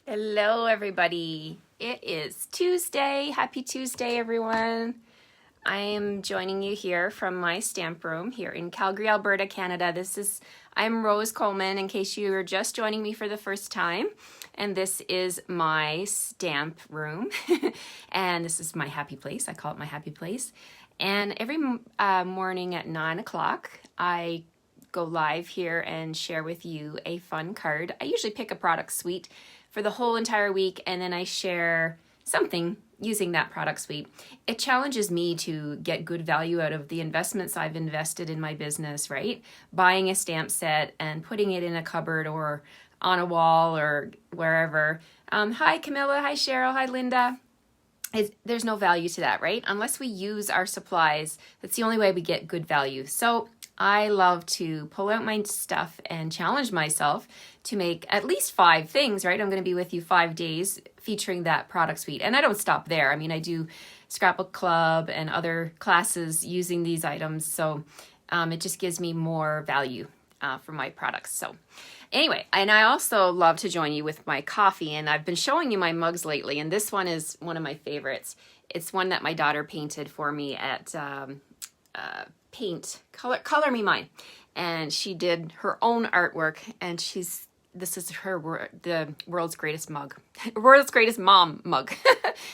Hello, everybody. It is Tuesday. Happy Tuesday, everyone. I am joining you here from my stamp room here in Calgary, Alberta, Canada. I'm Rose Coleman, in case you are just joining me for the first time. And this is my stamp room. And this is my happy place. I call it my happy place. And every morning at 9 o'clock, I go live here and share with you a fun card. I usually pick a product suite for the whole entire week, and then I share something using that product suite. It challenges me to get good value out of the investments I've invested in my business, right? Buying a stamp set and putting it in a cupboard or on a wall or wherever. Hi, Camilla. Hi, Cheryl. Hi, Linda. There's no value to that, right? Unless we use our supplies, that's the only way we get good value. So I love to pull out my stuff and challenge myself to make at least 5 things, right? I'm going to be with you 5 days featuring that product suite. And I don't stop there. I mean, I do scrapbook club and other classes using these items. So it just gives me more value for my products. So anyway, and I also love to join you with my coffee. And I've been showing you my mugs lately. And this one is one of my favorites. It's one that my daughter painted for me at Color Me Mine. And she did her own artwork, and this is the world's greatest mug, world's greatest mom mug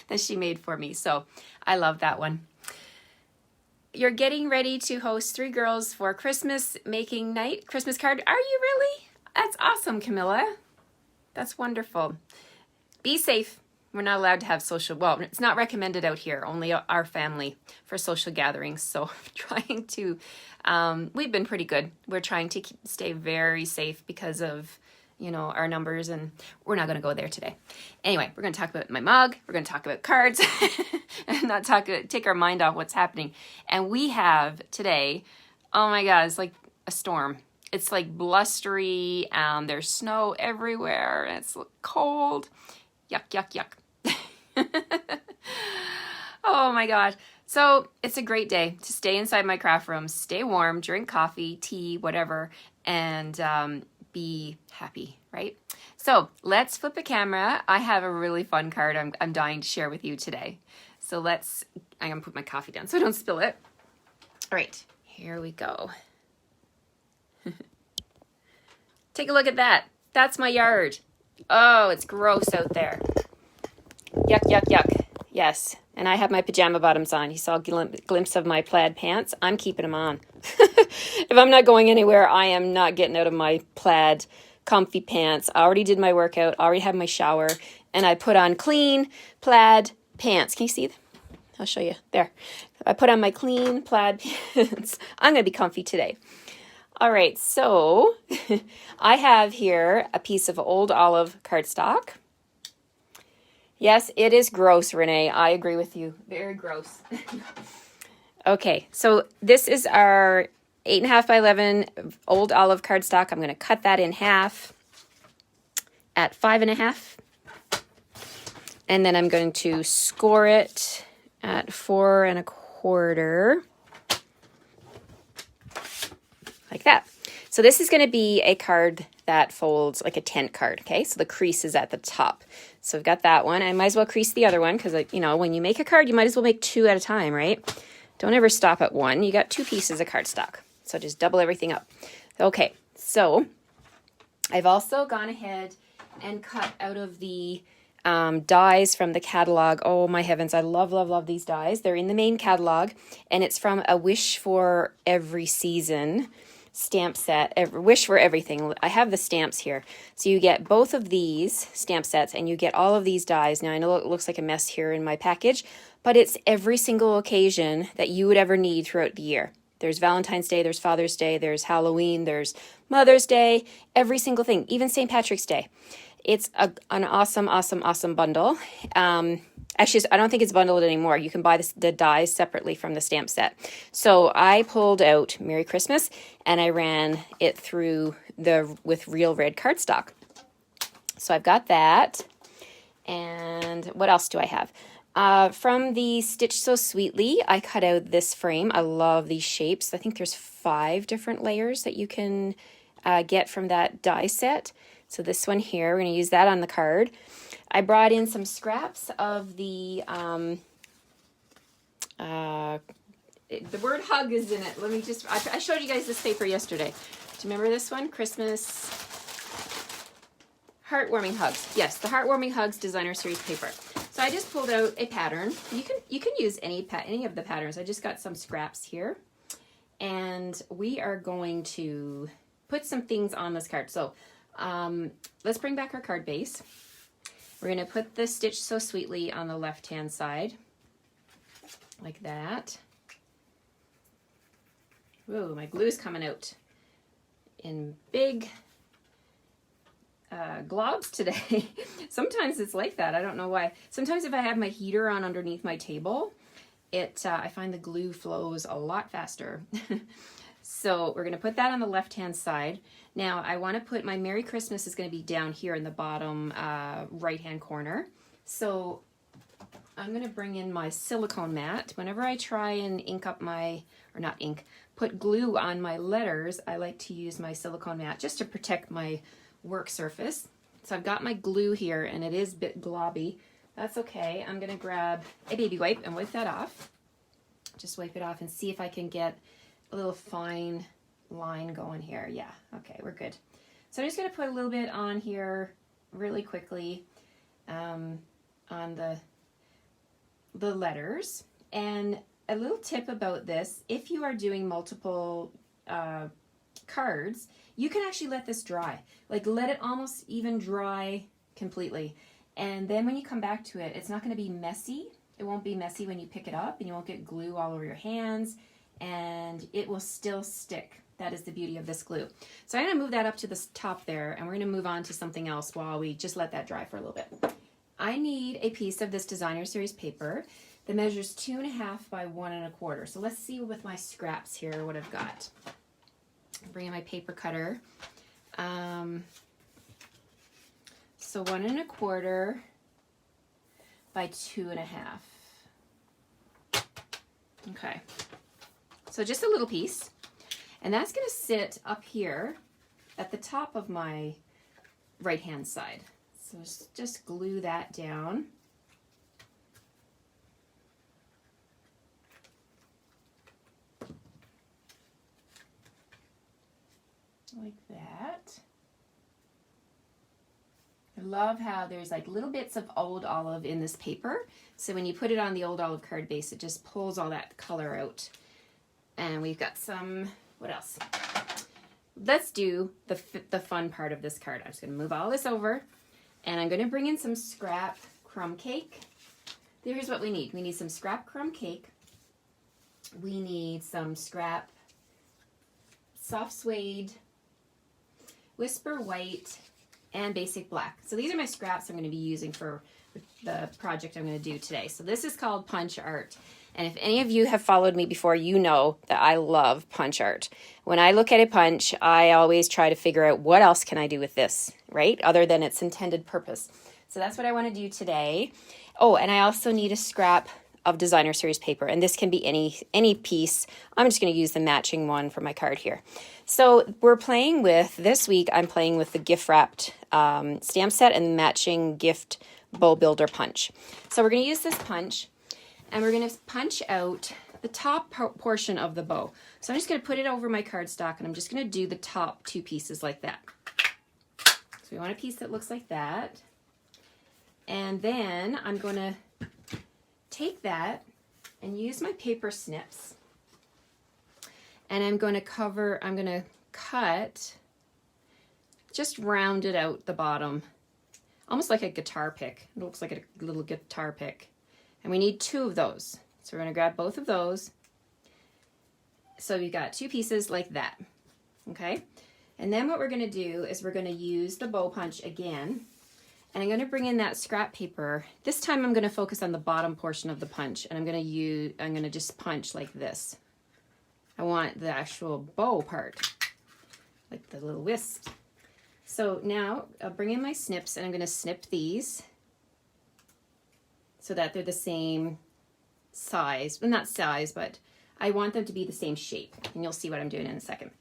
that she made for me. So I love that one. You're getting ready to host 3 girls for Christmas making night, Christmas card. Are you really? That's awesome, Camilla. That's wonderful. Be safe. We're not allowed to have well, it's not recommended out here, only our family for social gatherings. So trying to, we've been pretty good. We're trying to stay very safe because of, our numbers, and we're not going to go there today. Anyway, we're going to talk about my mug. We're going to talk about cards and take our mind off what's happening. And we have today, oh my God, it's like a storm. It's like blustery, and there's snow everywhere, and it's cold. Yuck, yuck, yuck. Oh my gosh. So it's a great day to stay inside my craft room, stay warm, drink coffee, tea, whatever, and be happy, right? So let's flip a camera. I have a really fun card I'm dying to share with you today. So I'm gonna put my coffee down so I don't spill it. All right, here we go. Take a look at that. That's my yard. Oh, it's gross out there. Yuck, yuck, yuck. Yes, and I have my pajama bottoms on. You saw a glimpse of my plaid pants. I'm keeping them on. If I'm not going anywhere, I am not getting out of my plaid comfy pants. I already did my workout, already had my shower, and I put on clean plaid pants. Can you see them? I'll show you. There. I put on my clean plaid pants. I'm going to be comfy today. All right, so I have here a piece of old olive cardstock. Yes, it is gross, Renee. I agree with you. Very gross. Okay, so this is our 8.5 by 11 old olive cardstock. I'm going to cut that in half at 5.5. And then I'm going to score it at 4.25. Like that. So this is going to be a card that folds like a tent card, okay? So the crease is at the top. So I've got that one. I might as well crease the other one because, when you make a card, you might as well make 2 at a time, right? Don't ever stop at 1. You got 2 pieces of cardstock. So just double everything up. Okay, so I've also gone ahead and cut out of the dies from the catalog. Oh my heavens, I love, love, love these dies. They're in the main catalog, and it's from A Wish for Every Season stamp set, Wish for Everything. I have the stamps here. So you get both of these stamp sets, and you get all of these dies. Now I know it looks like a mess here in my package, but it's every single occasion that you would ever need throughout the year. There's Valentine's Day, there's Father's Day, there's Halloween, there's Mother's Day, every single thing, even St. Patrick's Day. It's an awesome, awesome, awesome bundle. Actually, I don't think it's bundled anymore. You can buy the dies separately from the stamp set. So I pulled out Merry Christmas, and I ran it through with real red cardstock. So I've got that. And what else do I have? From the Stitch So Sweetly, I cut out this frame. I love these shapes. I think there's 5 different layers that you can get from that die set. So this one here, we're going to use that on the card. I brought in some scraps of the word hug is in it. Let me just, I showed you guys this paper yesterday. Do you remember this one? Christmas Heartwarming Hugs. Yes, the Heartwarming Hugs Designer Series paper. So I just pulled out a pattern. You can use any of the patterns. I just got some scraps here. And we are going to put some things on this card. So let's bring back our card base. We're going to put the Stitch So Sweetly on the left-hand side, like that. Whoa, my glue's coming out in big globs today. Sometimes it's like that. I don't know why. Sometimes if I have my heater on underneath my table, I find the glue flows a lot faster. So we're going to put that on the left-hand side. Now I want to put my Merry Christmas is going to be down here in the bottom right-hand corner. So I'm going to bring in my silicone mat. Whenever I try and ink up put glue on my letters, I like to use my silicone mat just to protect my work surface. So I've got my glue here and it is a bit globby. That's okay. I'm going to grab a baby wipe and wipe that off. Just wipe it off and see if I can get a little fine line going here. Yeah, okay, we're good. So I'm just going to put a little bit on here really quickly on the letters. And a little tip about this, if you are doing multiple cards, you can actually let this dry. Like let it almost even dry completely. And then when you come back to it, it's not going to be messy. It won't be messy when you pick it up and you won't get glue all over your hands and it will still stick. That is the beauty of this glue. So I'm going to move that up to the top there and we're going to move on to something else while we just let that dry for a little bit. I need a piece of this Designer Series paper that measures 2.5 by 1 1/4. So let's see with my scraps here what I've got. Bring in my paper cutter. So 1 1/4 by 2.5. Okay, so just a little piece, and that's going to sit up here at the top of my right hand side. So just glue that down. Like that. I love how there's like little bits of old olive in this paper. So when you put it on the old olive card base, it just pulls all that color out. And we've got some, what else? Let's do the fun part of this card. I'm just going to move all this over and I'm going to bring in some scrap crumb cake. Here's what we need. We need some scrap crumb cake. We need some scrap soft suede, whisper white, and basic black. So these are my scraps I'm going to be using for the project I'm going to do today. So this is called punch art. And if any of you have followed me before, you know that I love punch art. When I look at a punch, I always try to figure out what else can I do with this, right? Other than its intended purpose. So that's what I want to do today. Oh, and I also need a scrap of Designer Series paper, and this can be any piece. I'm just going to use the matching one for my card here. So we're playing with, this week I'm playing with the gift wrapped stamp set and matching gift bow builder punch. So we're going to use this punch and we're going to punch out the top portion of the bow. So I'm just going to put it over my cardstock and I'm just going to do the top 2 pieces like that. So we want a piece that looks like that. And then I'm going to take that and use my paper snips and I'm going to cut, just round it out the bottom, almost like a guitar pick. It looks like a little guitar pick. And we need 2 of those. So we're going to grab both of those. So we've got 2 pieces like that. Okay. And then what we're going to do is we're going to use the bow punch again. And I'm going to bring in that scrap paper. This time I'm going to focus on the bottom portion of the punch. And I'm going to just punch like this. I want the actual bow part, like the little wisp. So now I'll bring in my snips and I'm going to snip these so that they're the same size. Well, not size, but I want them to be the same shape. And you'll see what I'm doing in a second.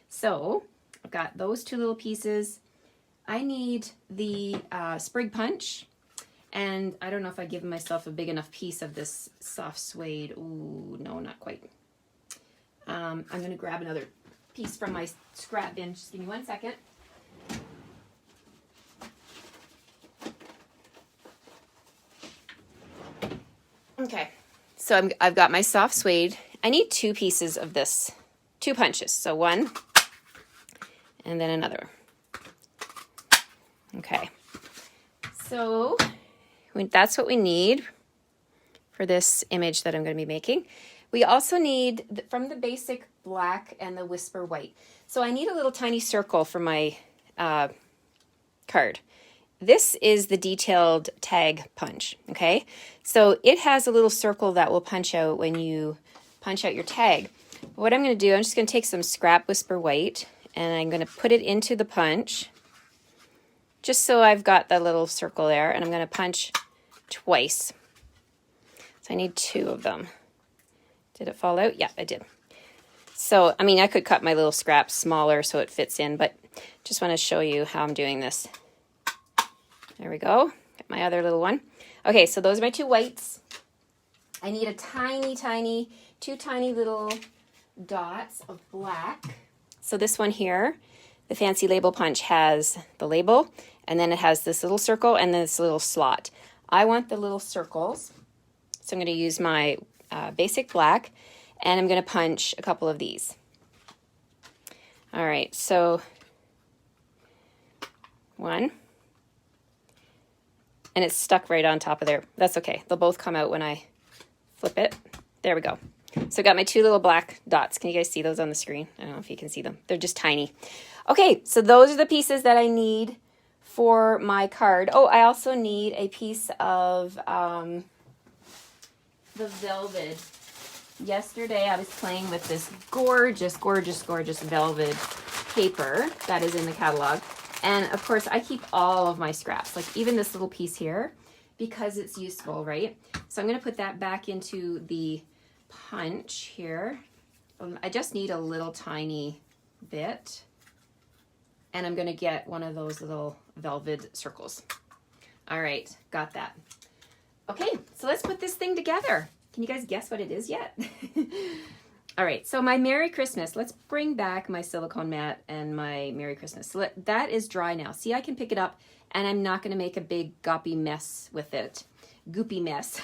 So I've got those 2 little pieces I need the sprig punch, and I don't know if I've given myself a big enough piece of this soft suede. Ooh, no, not quite. I'm going to grab another piece from my scrap bin. Just give me 1 second. Okay, so I've got my soft suede. I need 2 pieces of this, 2 punches. So one, and then another. Okay, so that's what we need for this image that I'm going to be making. We also need, from the basic black and the whisper white. So I need a little tiny circle for my card. This is the detailed tag punch, okay? So it has a little circle that will punch out when you punch out your tag. What I'm going to do, I'm just going to take some scrap whisper white and I'm going to put it into the punch just so I've got that little circle there, and I'm going to punch twice. So I need 2 of them. Did it fall out? Yeah, it did. So, I mean, I could cut my little scraps smaller so it fits in, but just want to show you how I'm doing this. There we go. Got my other little one. Okay, so those are my 2 whites. I need a tiny, 2 tiny little dots of black. So this one here, the Fancy Label Punch, has the label, and then it has this little circle and this little slot. I want the little circles, so I'm going to use my basic black, and I'm going to punch a couple of these. All right, so 1. And it's stuck right on top of there. That's okay. They'll both come out when I flip it. There we go. So I got my 2 little black dots. Can you guys see those on the screen? I don't know if you can see them. They're just tiny. Okay, so those are the pieces that I need for my card. Oh, I also need a piece of the velvet. Yesterday I was playing with this gorgeous velvet paper that is in the catalog. And of course I keep all of my scraps, like even this little piece here, because it's useful, right? So I'm going to put that back into the punch here. I just need a little tiny bit, and I'm going to get one of those little velvet circles. All right, got that. Okay, so let's put this thing together. Can you guys guess what it is yet? All right, so my Merry Christmas. Let's bring back my silicone mat and my Merry Christmas. So that is dry now. See, I can pick it up, and I'm not going to make a big goppy mess with it. Goopy mess.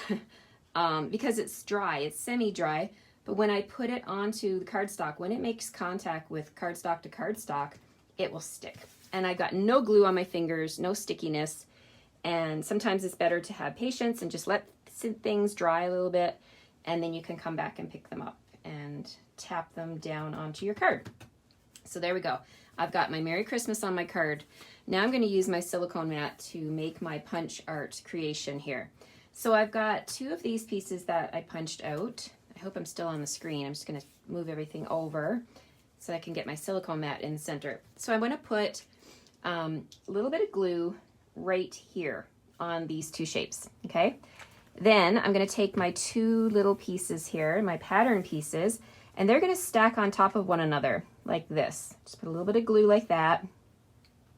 Because it's dry. It's semi-dry. But when I put it onto the cardstock, when it makes contact with cardstock to cardstock, it will stick. And I got no glue on my fingers, no stickiness. And sometimes it's better to have patience and just let things dry a little bit, and then you can come back and pick them up and tap them down onto your card. So there we go. I've got my Merry Christmas on my card. Now I'm going to use my silicone mat to make my punch art creation here. So I've got 2 of these pieces that I punched out. I hope I'm still on the screen. I'm just going to move everything over so I can get my silicone mat in the center. So I'm going to put a little bit of glue right here on these 2 shapes, okay? Then I'm going to take my 2 little pieces here, my pattern pieces, and they're going to stack on top of one another like this. Just put a little bit of glue like that,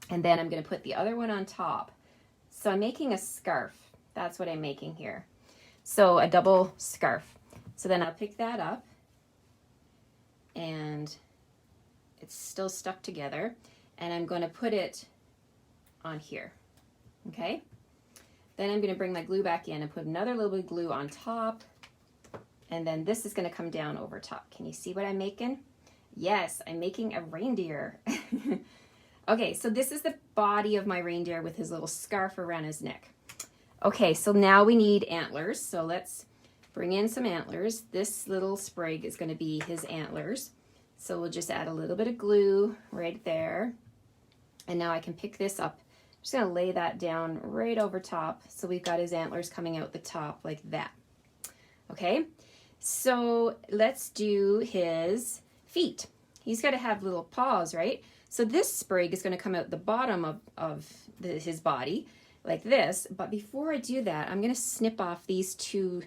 and then I'm going to put the other one on top. So I'm making a scarf. That's what I'm making here. So a double scarf. So then I'll pick that up, and it's still stuck together, and I'm going to put it on here, okay? Then I'm going to bring my glue back in and put another little bit of glue on top, and then this is going to come down over top. Can you see what I'm making? Yes, I'm making a reindeer. Okay, so this is the body of my reindeer with his little scarf around his neck. Okay, so now we need antlers, so let's bring in some antlers. This little sprig is going to be his antlers, so we'll just add a little bit of glue right there, and now I can pick this up. I'm just going to lay that down right over top, so we've got his antlers coming out the top like that. Okay, so let's do his feet. He's got to have little paws, right? So this sprig is going to come out the bottom of his body like this, but before I do that, I'm going to snip off these two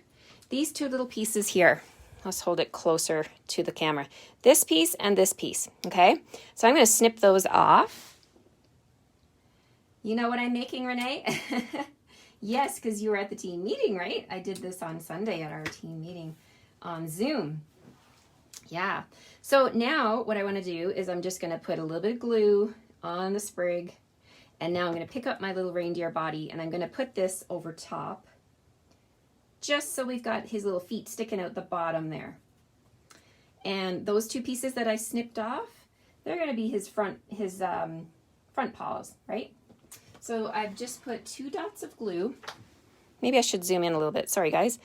little pieces here. Let's hold it closer to the camera. This piece and this piece, okay? So I'm going to snip those off. You know what I'm making, Renee? Yes, because you were at the team meeting, right? I did this on Sunday at our team meeting on Zoom. Yeah. So now what I want to do is I'm just going to put a little bit of glue on the sprig. And now I'm going to pick up my little reindeer body and I'm going to put this over top, just so we've got his little feet sticking out the bottom there. And those two pieces that I snipped off, they're going to be his front paws, right? So I've just put 2 dots of glue. Maybe I should zoom in a little bit. Sorry, guys.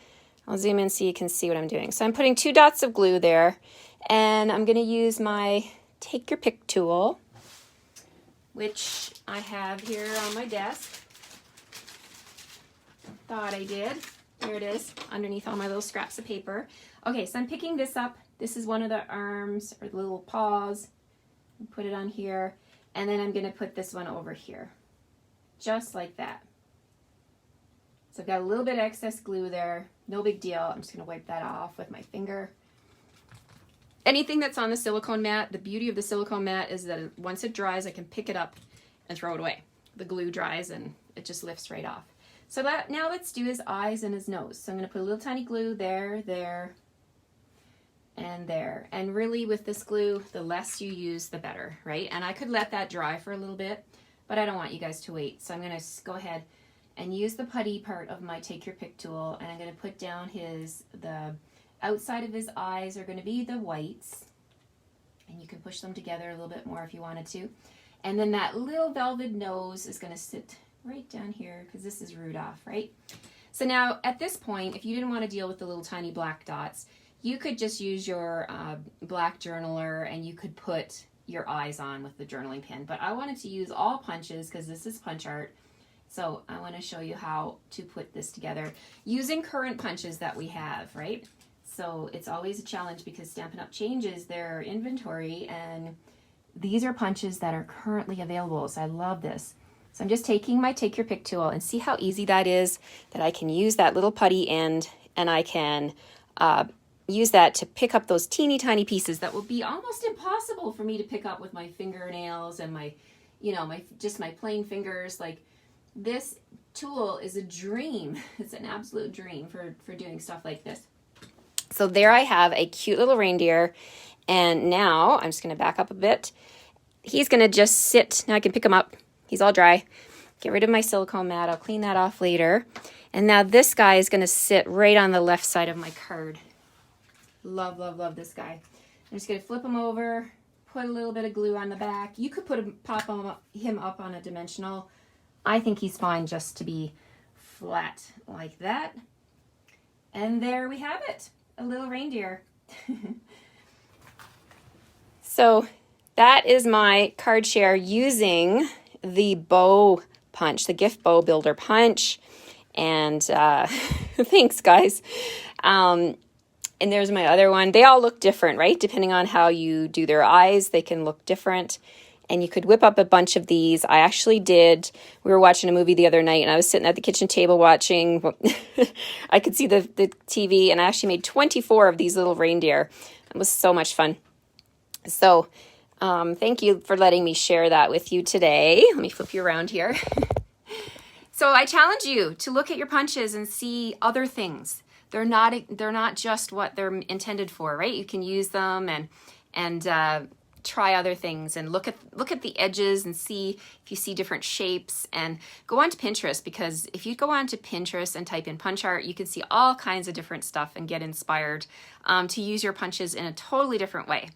I'll zoom in so you can see what I'm doing. So I'm putting 2 dots of glue there, and I'm going to use my Take Your Pick tool, which I have here on my desk. Thought I did. There it is, underneath all my little scraps of paper. Okay, so I'm picking this up. This is one of the arms, or the little paws. Put it on here, and then I'm going to put this one over here, just like that. So I've got a little bit of excess glue there. No big deal. I'm just going to wipe that off with my finger. Anything that's on the silicone mat, the beauty of the silicone mat is that once it dries, I can pick it up and throw it away. The glue dries and it just lifts right off. So now let's do his eyes and his nose. So I'm going to put a little tiny glue there, there, and there. And really with this glue, the less you use, the better, right? And I could let that dry for a little bit, but I don't want you guys to wait. So I'm going to go ahead and use the putty part of my Take Your Pick tool, and I'm going to put down the outside of his eyes are going to be the whites, and you can push them together a little bit more if you wanted to. And then that little velvet nose is going to sit right down here because this is Rudolph, right? So now at this point, if you didn't want to deal with the little tiny black dots, you could just use your black journaler and you could put your eyes on with the journaling pen. But I wanted to use all punches because this is punch art. So I want to show you how to put this together using current punches that we have, right? So it's always a challenge because Stampin' Up! Changes their inventory, and these are punches that are currently available. So I love this. So I'm just taking my Take Your Pick tool, and see how easy that is, that I can use that little putty end and I can use that to pick up those teeny tiny pieces that will be almost impossible for me to pick up with my fingernails and my, just my plain fingers. Like, this tool is a dream. It's an absolute dream for doing stuff like this. So there I have a cute little reindeer, and now I'm just going to back up a bit. He's going to just sit. Now I can pick him up. He's all dry. Get rid of my silicone mat. I'll clean that off later. And now this guy is going to sit right on the left side of my card. Love, love, love this guy. I'm just going to flip him over, put a little bit of glue on the back. You could pop him up on a dimensional. I think he's fine just to be flat like that. And there we have it, a little reindeer. So that is my card share using the bow punch, the gift bow builder punch. And thanks, guys. And there's my other one. They all look different, right? Depending on how you do their eyes, they can look different. And you could whip up a bunch of these. I actually did. We were watching a movie the other night, and I was sitting at the kitchen table watching. I could see the TV, and I actually made 24 of these little reindeer. It was so much fun. So thank you for letting me share that with you today. Let me flip you around here. So I challenge you to look at your punches and see other things. They're not just what they're intended for, right? You can use them and try other things and look at the edges and see if you see different shapes, and go on to Pinterest, because if you go on to Pinterest and type in punch art, you can see all kinds of different stuff and get inspired to use your punches in a totally different way.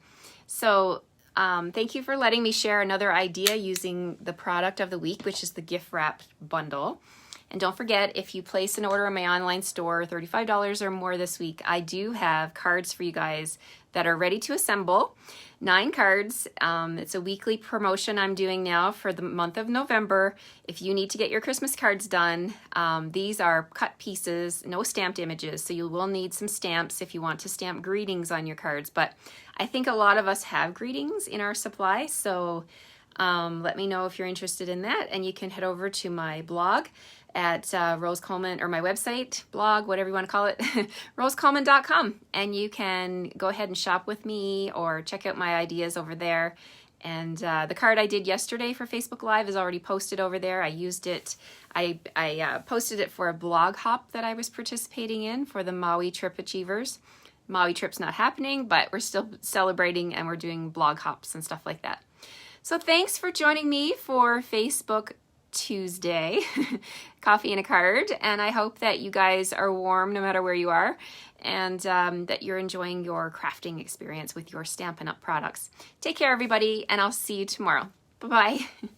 So thank you for letting me share another idea using the product of the week, which is the gift wrap bundle. And don't forget, if you place an order in my online store, $35 or more this week, I do have cards for you guys that are ready to assemble. 9 cards. It's a weekly promotion I'm doing now for the month of November. If you need to get your Christmas cards done, these are cut pieces, no stamped images. So you will need some stamps if you want to stamp greetings on your cards. But I think a lot of us have greetings in our supply. So let me know if you're interested in that. And you can head over to my blog at Rose Coleman, or my website, blog, whatever you want to call it, rosecoleman.com. And you can go ahead and shop with me or check out my ideas over there. And the card I did yesterday for Facebook Live is already posted over there. I used it, I posted it for a blog hop that I was participating in for the Maui Trip Achievers. Maui Trip's not happening, but we're still celebrating and we're doing blog hops and stuff like that. So thanks for joining me for Facebook Tuesday, Coffee and a Card, and I hope that you guys are warm no matter where you are, and that you're enjoying your crafting experience with your Stampin' Up! Products. Take care, everybody, and I'll see you tomorrow. Bye-bye.